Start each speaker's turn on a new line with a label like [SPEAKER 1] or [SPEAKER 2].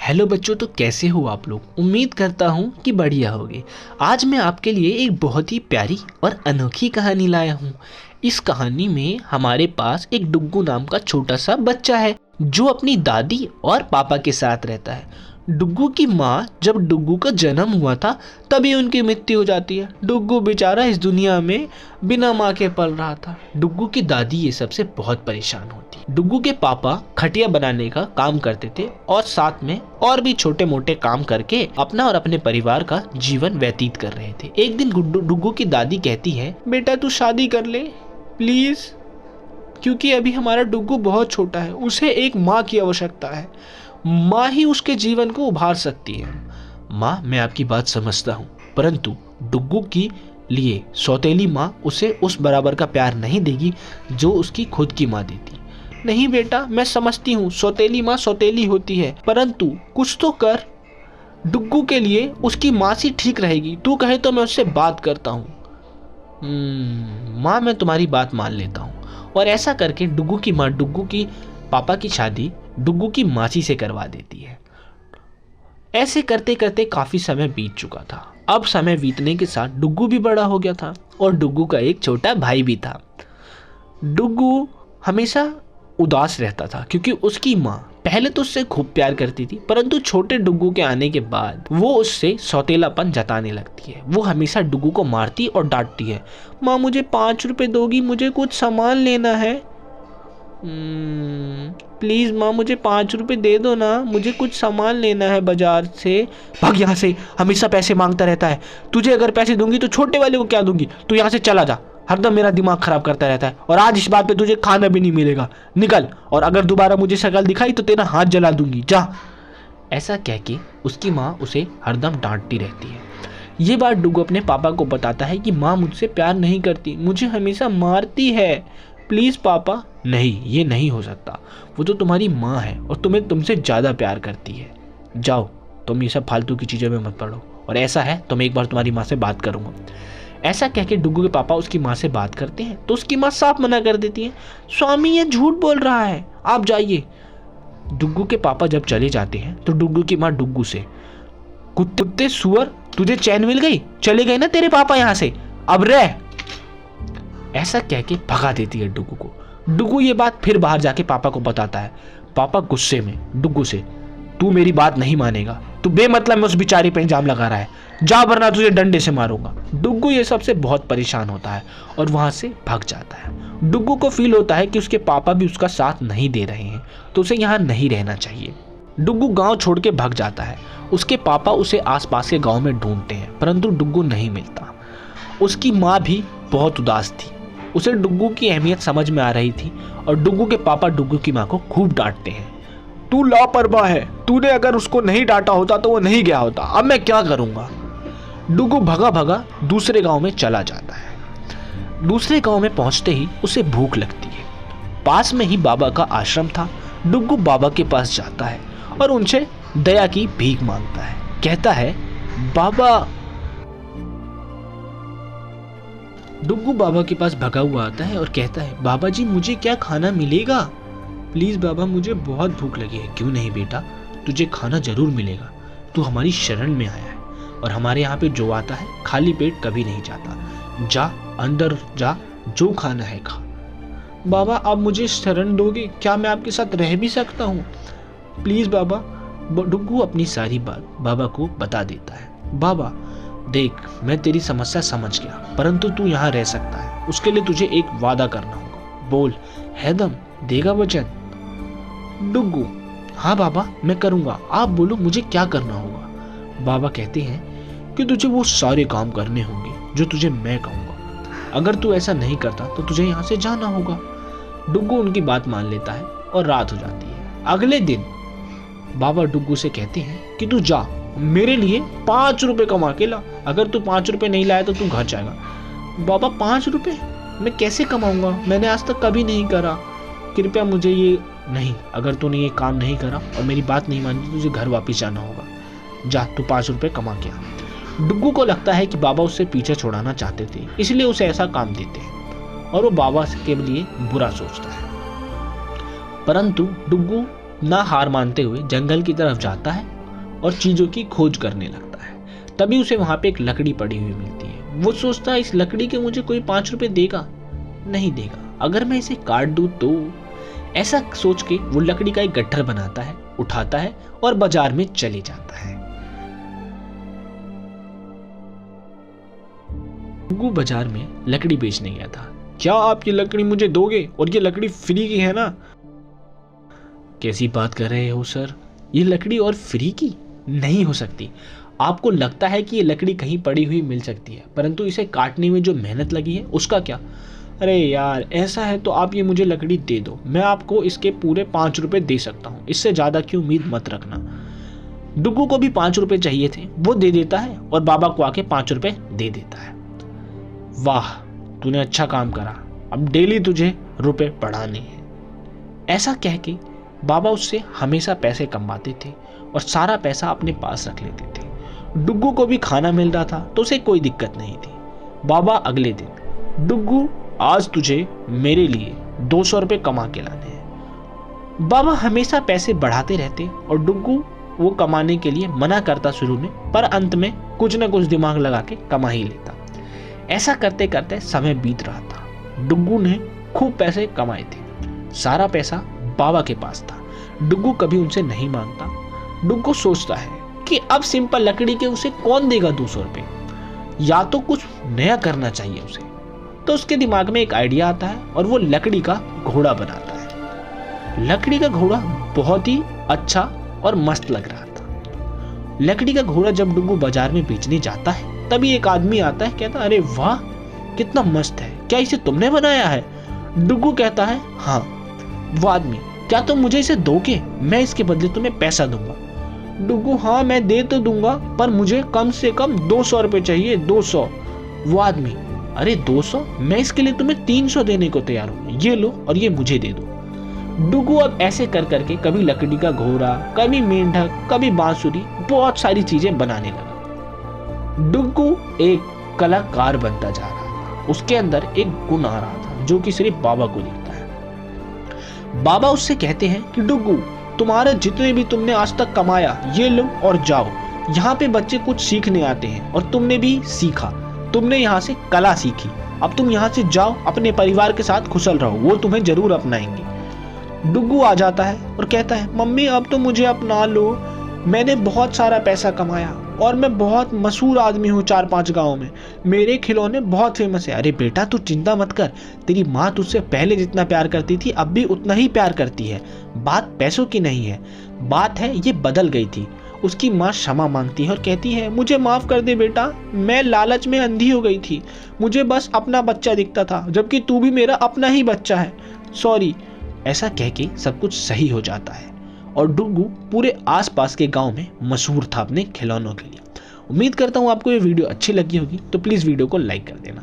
[SPEAKER 1] Hello बच्चों, तो कैसे हो आप लोग। उम्मीद करता हूँ कि बढ़िया होगे। आज मैं आपके लिए एक बहुत ही प्यारी और अनोखी कहानी लाया हूँ। इस कहानी में हमारे पास एक डुग्गू नाम का छोटा सा बच्चा है जो अपनी दादी और पापा के साथ रहता है। डुग्गू की माँ जब डुग्गू का जन्म हुआ था तभी उनकी मृत्यु हो जाती है। डुग्गू बेचारा इस दुनिया में बिना माँ के पल रहा था। डुग्गू की दादी ये सबसे बहुत परेशान होती। डुग्गू के पापा खटिया बनाने का काम करते थे और साथ में और भी छोटे मोटे काम करके अपना और अपने परिवार का जीवन व्यतीत कर रहे थे। एक दिन डुग्गू की दादी कहती है, बेटा तू शादी कर ले प्लीज, क्योंकि अभी हमारा डुग्गू बहुत छोटा है, उसे एक माँ की आवश्यकता है। माँ ही उसके जीवन को उभार सकती है। माँ, मैं आपकी बात समझता हूँ, परंतु डुग्गू की लिए सौतेली माँ उसे उस बराबर का प्यार नहीं देगी जो उसकी खुद की माँ देती। नहीं बेटा, मैं समझती हूँ सौतेली माँ सौतेली होती है, परंतु कुछ तो कर। डुग्गू के लिए उसकी माँ सी ठीक रहेगी। तू कहे तो मैं उससे बात करता हूँ। माँ, मैं तुम्हारी बात मान लेता हूँ। और ऐसा करके डुग्गू की माँ डुग्गू की पापा की शादी डुग्गू की मासी से करवा देती है। ऐसे करते करते काफी समय बीत चुका था। अब समय बीतने के साथ डुग्गू भी बड़ा हो गया था और डुग्गू का एक छोटा भाई भी था। डुग्गू हमेशा उदास रहता था क्योंकि उसकी माँ पहले तो उससे खूब प्यार करती थी, परंतु छोटे डुग्गू के आने के बाद वो उससे सौतेलापन जताने लगती है। वो हमेशा डुग्गू को मारती और डांटती है। माँ, मुझे 5 रुपए दोगी, मुझे कुछ सामान लेना है। प्लीज माँ, मुझे 5 रुपए दे दो ना, मुझे कुछ सामान लेना है बाजार से। भाग यहाँ से, हमेशा पैसे मांगता रहता है। तुझे अगर पैसे दूंगी तो छोटे वाले को क्या दूंगी। तू यहाँ से चला जा, हरदम मेरा दिमाग खराब करता रहता है। और आज इस बात पे तुझे खाना भी नहीं मिलेगा, निकल। और अगर दोबारा मुझे शक्ल दिखाई तो तेरा हाथ जला दूंगी, जा। ऐसा कह के उसकी माँ उसे हरदम डांटती रहती है। ये बात डुग्गू अपने पापा को बताता है कि माँ मुझसे प्यार नहीं करती, मुझे हमेशा मारती है। प्लीज पापा। नहीं, ये नहीं हो सकता। वो तो तुम्हारी माँ है और तुम्हें तुमसे ज्यादा प्यार करती है। जाओ, तुम ये सब फालतू की चीजों में मत पड़ो, और ऐसा है तो मैं एक बार तुम्हारी माँ से बात करूंगा। ऐसा कह के डुग्गू के पापा उसकी माँ से बात करते हैं तो उसकी माँ साफ मना कर देती है। स्वामी, ये झूठ बोल रहा है, आप जाइए। डुग्गू के पापा जब चले जाते हैं तो डुग्गू की माँ डुग्गू से, कुत्ते सुअर, तुझे चैन मिल गई, चले गए ना तेरे पापा यहाँ से, अब रह। ऐसा कह के भगा देती है डुग्गू को। डुग्गू ये बात फिर बाहर जाके पापा को बताता है। पापा गुस्से में डुग्गू से, तू मेरी बात नहीं मानेगा, तू बेमतलब में उस बेचारी पे इल्जाम लगा रहा है, जा वरना तुझे डंडे से मारूंगा। डुग्गू ये सबसे बहुत परेशान होता है और वहां से भाग जाता है। डुग्गू को फील होता है कि उसके पापा भी उसका साथ नहीं दे रहे हैं तो उसे यहाँ नहीं रहना चाहिए। डुग्गू गांव छोड़ के भाग जाता है। उसके पापा उसे आसपास के गांव में ढूंढते हैं, परंतु डुग्गू नहीं मिलता। उसकी माँ भी बहुत उदास थी। उसे डुग्गू की अहमियत समझ में आ रही थी और डुग्गू के पापा डुग्गू की माँ को खूब डांटते हैं। तू लापरवाह है, तूने अगर उसको नहीं डांटा होता तो वो नहीं गया होता, अब मैं क्या करूंगा। डुग्गू भगा भगा दूसरे गांव में चला जाता है। दूसरे गांव में पहुंचते ही उसे भूख लगती है। पास में ही बाबा का आश्रम था। डुग्गू बाबा के पास जाता है और उनसे दया की भीख मांगता है। कहता है, बाबा। डुग्गू बाबा के पास भगा हुआ आता है और कहता है, बाबा जी, मुझे क्या खाना मिलेगा? प्लीज बाबा, मुझे बहुत भूख लगी है। क्यों नहीं बेटा, तुझे खाना जरूर मिलेगा। तू हमारी शरण में आया है और हमारे यहाँ पे जो आता है खाली पेट कभी नहीं जाता। जा, अंदर जा, जो खाना है खा। बाबा, आप मुझे शरण दोगे? क्या मैं आपके साथ रह भी सकता हूँ? प्लीज बाबा। डुग्गू अपनी सारी बात बाबा को बता देता है। बाबा देख, मैं तेरी समस्या समझ गया, परंतु तू यहाँ रह सकता है, उसके लिए तुझे एक वादा करना होगा। बोल, हैदम, देगा वचन? डुग्गू, हाँ बाबा, मैं करूँगा। आप बोलो, मुझे क्या करना होगा? बाबा कहते हैं कि तुझे वो सारे काम करने होंगे जो तुझे मैं कहूँगा। अगर तू ऐसा नहीं करता तो तुझे यहाँ से जाना होगा। डुग्गू उनकी बात मान लेता है और रात हो जाती है। अगले दिन बाबा डुग्गू से कहते हैं कि तू जा, मेरे लिए 5 रुपए कमा के ला। अगर तू 5 रुपए नहीं लाया तो तू घर जाएगा। बाबा, 5 रुपए मैं कैसे कमाऊंगा? मैंने आज तक कभी नहीं करा, कृपया मुझे ये नहीं। अगर तूने ये काम नहीं करा और मेरी बात नहीं मानी तो तुझे घर वापस जाना होगा। जा, तू 5 रुपए कमा के आ। डुग्गू को लगता है कि बाबा उससे पीछे छुड़ाना चाहते थे, इसलिए उसे ऐसा काम देते हैं और वो बाबा के लिए बुरा सोचता है। परंतु डुग्गू ना हार मानते हुए जंगल की तरफ जाता है और चीज़ों की खोज करने लगता है। तभी उसे वहाँ पे एक लकड़ी पड़ी हुई मिलती है। वो सोचता है इस लकड़ी के मुझे कोई 5 रुपए देगा, नहीं देगा, अगर मैं इसे काट दूँ तो। ऐसा सोच के वो लकड़ी का एक गट्ठर बनाता है, उठाता है और बाजार में चले जाता है। डुग्गू बाजार में लकड़ी बेचने गया था। क्या आप ये लकड़ी मुझे दोगे? और ये लकड़ी फ्री की है ना? कैसी बात कर रहे हो सर, ये लकड़ी और फ्री की नहीं हो सकती। आपको लगता है कि ये लकड़ी कहीं पड़ी हुई मिल सकती है, परंतु इसे काटने में जो मेहनत लगी है उसका क्या? अरे यार, ऐसा है तो आप ये मुझे लकड़ी दे दो, मैं आपको इसके पूरे 5 रुपए दे सकता हूँ, इससे ज़्यादा की उम्मीद मत रखना। डुग्गू को भी 5 रुपए चाहिए थे, वो दे देता है और बाबा को आके 5 रुपए दे देता है। वाह, तूने अच्छा काम करा, अब डेली तुझे रुपए बढ़ाने हैं। ऐसा कह के बाबा उससे हमेशा पैसे कमाते थे और सारा पैसा अपने पास रख लेते थे। डुग्गू को भी खाना मिल रहा था तो उसे कोई दिक्कत नहीं थी। बाबा अगले दिन, डुग्गू आज तुझे मेरे लिए 200 रुपये कमा के लाने हैं। बाबा हमेशा पैसे बढ़ाते रहते और डुग्गू वो कमाने के लिए मना करता शुरू में, पर अंत में कुछ न कुछ दिमाग लगा के कमा ही लेता। ऐसा करते करते समय बीत रहा था। डुग्गू ने खूब पैसे कमाए थे, सारा पैसा बाबा के पास था। डुग्गू कभी उनसे नहीं मांगता। डुग्गू सोचता है कि अब सिंपल लकड़ी के उसे कौन देगा 200 रुपये, या तो कुछ नया करना चाहिए उसे। तो उसके दिमाग में एक आइडिया आता है और वो लकड़ी का घोड़ा बनाता है। लकड़ी का घोड़ा बहुत ही अच्छा और मस्त लग रहा था। लकड़ी का घोड़ा जब डुग्गू बाजार में बेचने जाता है तभी एक आदमी आता है, कहता अरे वाह कितना मस्त है, क्या इसे तुमने बनाया है? डुग्गू कहता है हाँ। वो आदमी, क्या तुम मुझे इसे दोगे? मैं इसके बदले तुम्हें पैसा दूंगा। डुग्गू, हाँ मैं दे तो दूंगा, पर मुझे कम से कम 200 रुपये चाहिए, 200। वो आदमी, अरे 200? मैं इसके लिए तुम्हें 300 देने को तैयार हूँ, ये लो और ये मुझे दे दो। डुग्गू अब ऐसे कर करके कभी लकड़ी का घोड़ा, कभी मेंढक, कभी बांसुरी, बहुत सारी चीजें बनाने लगा। डुग्गू एक कलाकार बनता जा रहा था। उसके अंदर एक गुण आ रहा था जो कि सिर्फ बाबा को दिखता है। बाबा उससे कहते हैं कि डुग्गू, तुम्हारे जितने भी तुमने आज तक कमाया ये लो और जाओ। यहाँ पे बच्चे कुछ सीखने आते हैं और तुमने भी सीखा, तुमने यहाँ से कला सीखी, अब तुम यहाँ से जाओ, अपने परिवार के साथ खुशल रहो, वो तुम्हें जरूर अपनाएंगे। डुग्गू आ जाता है और कहता है मम्मी अब तो मुझे अपना लो, मैंने बहुत सारा पैसा कमाया और मैं बहुत मशहूर आदमी हूँ 4-5 गाँव में, मेरे खिलौने बहुत फेमस है। अरे बेटा तू चिंता मत कर, तेरी माँ तुझसे पहले जितना प्यार करती थी अब भी उतना ही प्यार करती है। बात पैसों की नहीं है, बात है ये बदल गई थी। उसकी माँ क्षमा मांगती है और कहती है मुझे माफ़ कर दे बेटा, मैं लालच में अंधी हो गई थी, मुझे बस अपना बच्चा दिखता था, जबकि तू भी मेरा अपना ही बच्चा है, सॉरी। ऐसा कह के सब कुछ सही हो जाता है और डुग्गू पूरे आसपास के गांव में मशहूर था अपने खिलौनों के लिए। उम्मीद करता हूँ आपको ये वीडियो अच्छी लगी होगी, तो प्लीज़ वीडियो को लाइक कर देना।